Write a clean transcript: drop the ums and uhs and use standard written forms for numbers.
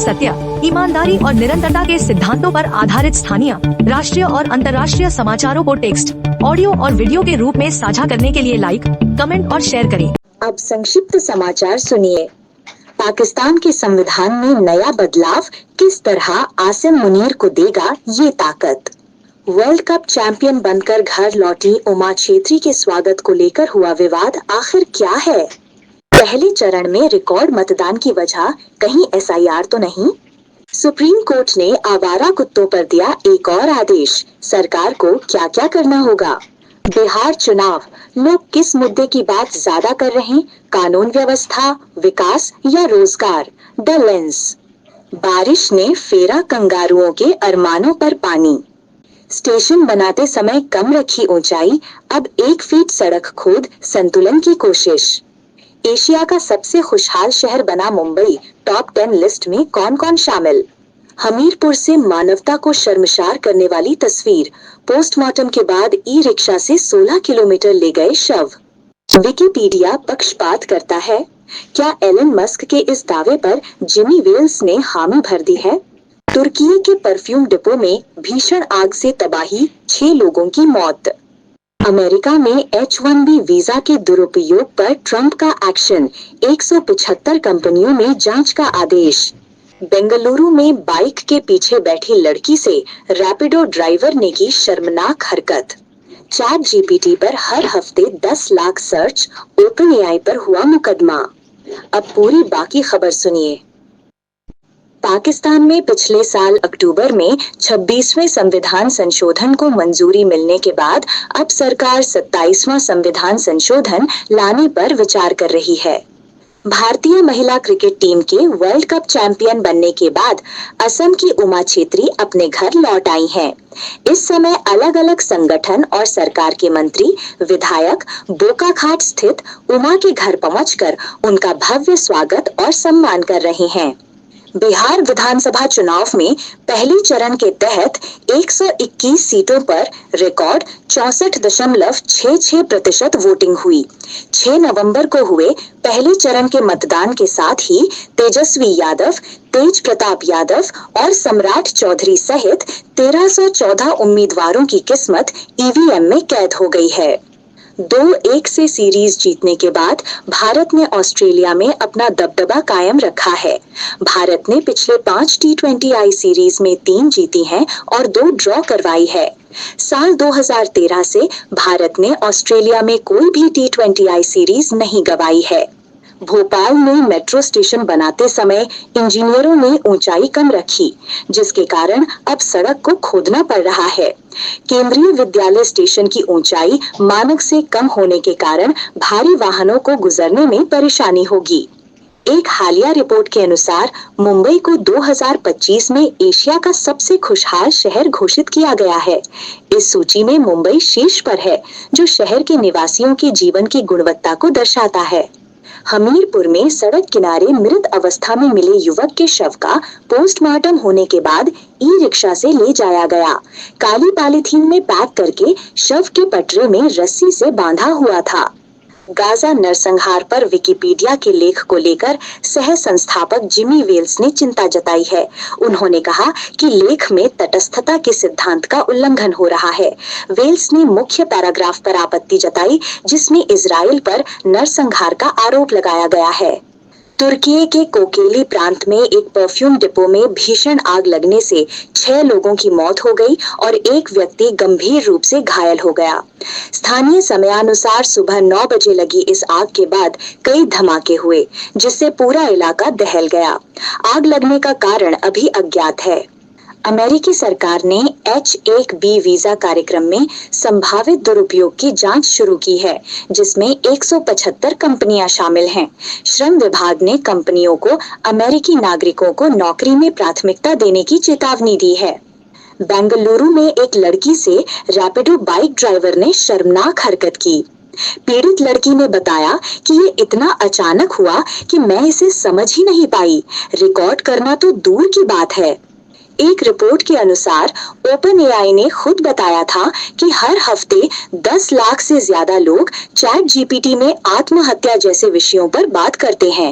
सत्य, ईमानदारी और निरंतरता के सिद्धांतों पर आधारित स्थानीय, राष्ट्रीय और अंतर्राष्ट्रीय समाचारों को टेक्स्ट, ऑडियो और वीडियो के रूप में साझा करने के लिए लाइक, कमेंट और शेयर करें। अब संक्षिप्त समाचार सुनिए। पाकिस्तान के संविधान में नया बदलाव किस तरह आसिम मुनीर को देगा ये ताकत। वर्ल्ड कप चैंपियन बनकर घर लौटी उमा छेत्री के स्वागत को लेकर हुआ विवाद आखिर क्या है। पहले चरण में रिकॉर्ड मतदान की वजह कहीं एसआईआर तो नहीं। सुप्रीम कोर्ट ने आवारा कुत्तों पर दिया एक और आदेश, सरकार को क्या क्या करना होगा। बिहार चुनाव, लोग किस मुद्दे की बात ज्यादा कर रहे हैं, कानून व्यवस्था, विकास या रोजगार। The lens. बारिश ने फेरा कंगारुओं के अरमानों पर पानी। स्टेशन बनाते समय कम रखी ऊंचाई, अब 1 फीट सड़क खोद संतुलन की कोशिश। एशिया का सबसे खुशहाल शहर बना मुंबई, टॉप 10 लिस्ट में कौन कौन शामिल। हमीरपुर से मानवता को शर्मसार करने वाली तस्वीर, पोस्टमार्टम के बाद ई रिक्शा से 16 किलोमीटर ले गए शव। विकिपीडिया पक्षपात करता है, क्या एलन मस्क के इस दावे पर जिमी वेल्स ने हामी भर दी है। तुर्की के परफ्यूम डिपो में भीषण आग से तबाही, 6 लोगों की मौत। अमेरिका में H-1B वीजा के दुरुपयोग पर ट्रंप का एक्शन, 175 कंपनियों में जांच का आदेश। बेंगलुरु में बाइक के पीछे बैठी लड़की से रैपिडो ड्राइवर ने की शर्मनाक हरकत। चैट जीपीटी पर हर हफ्ते 10 लाख सर्च, ओपन एआई पर हुआ मुकदमा। अब पूरी बाकी खबर सुनिए। पाकिस्तान में पिछले साल अक्टूबर में 26वें संविधान संशोधन को मंजूरी मिलने के बाद अब सरकार 27वां संविधान संशोधन लाने पर विचार कर रही है। भारतीय महिला क्रिकेट टीम के वर्ल्ड कप चैंपियन बनने के बाद असम की उमा छेत्री अपने घर लौट आई हैं। इस समय अलग अलग संगठन और सरकार के मंत्री, विधायक बोकाखाट स्थित उमा के घर पहुंचकर उनका भव्य स्वागत और सम्मान कर रहे हैं। बिहार विधानसभा चुनाव में पहले चरण के तहत 121 सीटों पर रिकॉर्ड 64.66% वोटिंग हुई। 6 नवंबर को हुए पहले चरण के मतदान के साथ ही तेजस्वी यादव, तेज प्रताप यादव और सम्राट चौधरी सहित 1314 उम्मीदवारों की किस्मत ईवीएम में कैद हो गई है। 2-1 से सीरीज जीतने के बाद भारत ने ऑस्ट्रेलिया में अपना दबदबा कायम रखा है। भारत ने पिछले 5 T20I सीरीज में 3 जीती हैं और 2 ड्रॉ करवाई है। साल 2013 से भारत ने ऑस्ट्रेलिया में कोई भी T20I सीरीज नहीं गंवाई है। भोपाल में मेट्रो स्टेशन बनाते समय इंजीनियरों ने ऊंचाई कम रखी, जिसके कारण अब सड़क को खोदना पड़ रहा है। केंद्रीय विद्यालय स्टेशन की ऊंचाई मानक से कम होने के कारण भारी वाहनों को गुजरने में परेशानी होगी। एक हालिया रिपोर्ट के अनुसार मुंबई को 2025 में एशिया का सबसे खुशहाल शहर घोषित किया गया है। इस सूची में मुंबई शीर्ष पर है, जो शहर के निवासियों के जीवन की गुणवत्ता को दर्शाता है। हमीरपुर में सड़क किनारे मृत अवस्था में मिले युवक के शव का पोस्टमार्टम होने के बाद ई रिक्शा से ले जाया गया। काली पॉलीथीन में पैक करके शव के पटरे में रस्सी से बांधा हुआ था। गाजा नरसंहार पर विकिपीडिया के लेख को लेकर सह संस्थापक जिमी वेल्स ने चिंता जताई है। उन्होंने कहा कि लेख में तटस्थता के सिद्धांत का उल्लंघन हो रहा है। वेल्स ने मुख्य पैराग्राफ पर आपत्ति जताई, जिसमें इजराइल पर नरसंहार का आरोप लगाया गया है। तुर्की के कोकेली प्रांत में एक परफ्यूम डिपो में भीषण आग लगने से 6 लोगों की मौत हो गई और एक व्यक्ति गंभीर रूप से घायल हो गया। स्थानीय समयानुसार सुबह 9 बजे लगी इस आग के बाद कई धमाके हुए, जिससे पूरा इलाका दहल गया। आग लगने का कारण अभी अज्ञात है। अमेरिकी सरकार ने H-1B वीजा कार्यक्रम में संभावित दुरुपयोग की जांच शुरू की है, जिसमें 175 कंपनियां शामिल हैं। श्रम विभाग ने कंपनियों को अमेरिकी नागरिकों को नौकरी में प्राथमिकता देने की चेतावनी दी है। बेंगलुरु में एक लड़की से रैपिडो बाइक ड्राइवर ने शर्मनाक हरकत की। पीड़ित लड़की ने बताया कि ये इतना अचानक हुआ कि मैं इसे समझ ही नहीं पाई। रिकॉर्ड करना तो दूर की बात है। एक रिपोर्ट के अनुसार ओपन एआई ने खुद बताया था कि हर हफ्ते 10 लाख से ज्यादा लोग चैट जीपीटी में आत्महत्या जैसे विषयों पर बात करते हैं।